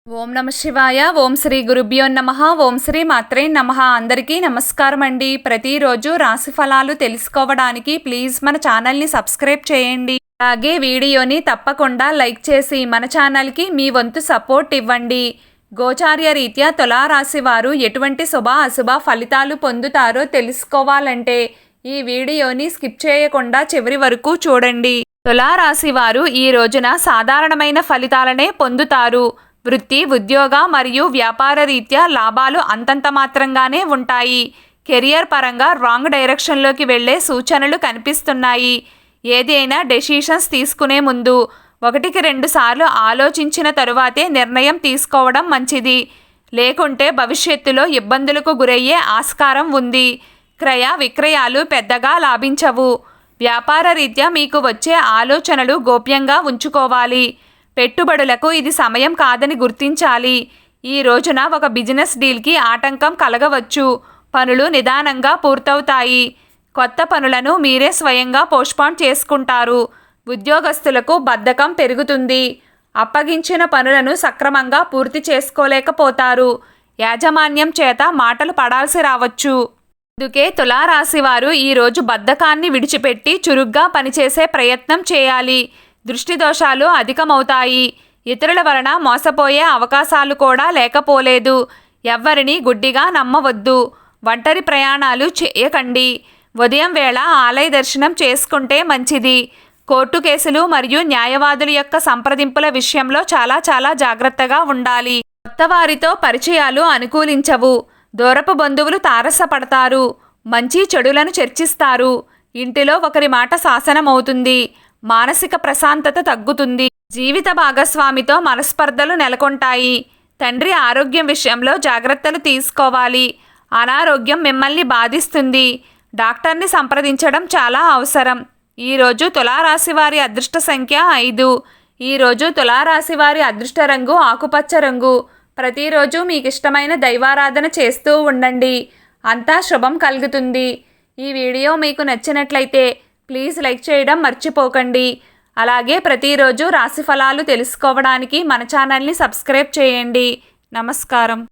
ఓం నమ శివాయ. ఓం శ్రీ గురుభ్యో నమః. ఓం శ్రీ మాత్రే నమః. అందరికీ నమస్కారం అండి. ప్రతిరోజు రాశి ఫలాలు తెలుసుకోవడానికి ప్లీజ్ మన ఛానల్ని సబ్స్క్రైబ్ చేయండి. అలాగే వీడియోని తప్పకుండా లైక్ చేసి మన ఛానల్కి మీ వంతు సపోర్ట్ ఇవ్వండి. గోచార్య రీత్యా తులారాశి వారు ఎటువంటి శుభ అశుభ ఫలితాలు పొందుతారో తెలుసుకోవాలంటే ఈ వీడియోని స్కిప్ చేయకుండా చివరి వరకు చూడండి. తులారాశి వారు ఈ రోజున సాధారణమైన ఫలితాలనే పొందుతారు. వృత్తి, ఉద్యోగ మరియు వ్యాపార రీత్యా లాభాలు అంతంత మాత్రంగానే ఉంటాయి. కెరియర్ పరంగా రాంగ్ డైరెక్షన్లోకి వెళ్లే సూచనలు కనిపిస్తున్నాయి. ఏదైనా డెసిషన్స్ తీసుకునే ముందు 1-2 సార్లు ఆలోచించిన తరువాతే నిర్ణయం తీసుకోవడం మంచిది. లేకుంటే భవిష్యత్తులో ఇబ్బందులకు గురయ్యే ఆస్కారం ఉంది. క్రయ విక్రయాలు పెద్దగా లాభించవు. వ్యాపార రీత్యా మీకు వచ్చే ఆలోచనలు గోప్యంగా ఉంచుకోవాలి. పెట్టుబడులకు ఇది సమయం కాదని గుర్తించాలి. ఈ రోజున ఒక బిజినెస్ డీల్కి ఆటంకం కలగవచ్చు. పనులు నిదానంగా పూర్తవుతాయి. కొత్త పనులను మీరే స్వయంగా పోస్ట్పోన్ చేసుకుంటారు. ఉద్యోగస్తులకు బద్ధకం పెరుగుతుంది. అప్పగించిన పనులను సక్రమంగా పూర్తి చేసుకోలేకపోతారు. యాజమాన్యం చేత మాటలు పడాల్సి రావచ్చు. అందుకే తులారాశి వారు ఈరోజు బద్ధకాన్ని విడిచిపెట్టి చురుగ్గా పనిచేసే ప్రయత్నం చేయాలి. దృష్టి దోషాలు అధికమవుతాయి. ఇతరుల వలన మోసపోయే అవకాశాలు కూడా లేకపోలేదు. ఎవ్వరిని గుడ్డిగా నమ్మవద్దు. ఒంటరి ప్రయాణాలు చేయకండి. ఉదయం వేళ ఆలయ దర్శనం చేసుకుంటే మంచిది. కోర్టు కేసులు మరియు న్యాయవాదుల యొక్క సంప్రదింపుల విషయంలో చాలా జాగ్రత్తగా ఉండాలి. కొత్త వారితో పరిచయాలు అనుకూలించవు. దూరపు బంధువులు తారసపడతారు. మంచి చెడులను చర్చిస్తారు. ఇంటిలో ఒకరి మాట శాసనమవుతుంది. మానసిక ప్రశాంతత తగ్గుతుంది. జీవిత భాగస్వామితో మనస్పర్ధలు నెలకొంటాయి. తండ్రి ఆరోగ్యం విషయంలో జాగ్రత్తలు తీసుకోవాలి. అనారోగ్యం మిమ్మల్ని బాధిస్తుంది. డాక్టర్ని సంప్రదించడం చాలా అవసరం. ఈరోజు తులారాశి వారి అదృష్ట సంఖ్య 5. ఈరోజు తులారాశి వారి అదృష్ట రంగు ఆకుపచ్చ రంగు. ప్రతిరోజు మీకు ఇష్టమైన దైవారాధన చేస్తూ ఉండండి. అంతా శుభం కలుగుతుంది. ఈ వీడియో మీకు నచ్చినట్లయితే ప్లీజ్ లైక్ చేయడం మర్చిపోకండి. అలాగే ప్రతిరోజు రాశి ఫలాలు తెలుసుకోవడానికి మన ఛానల్ని సబ్స్క్రైబ్ చేయండి. నమస్కారం.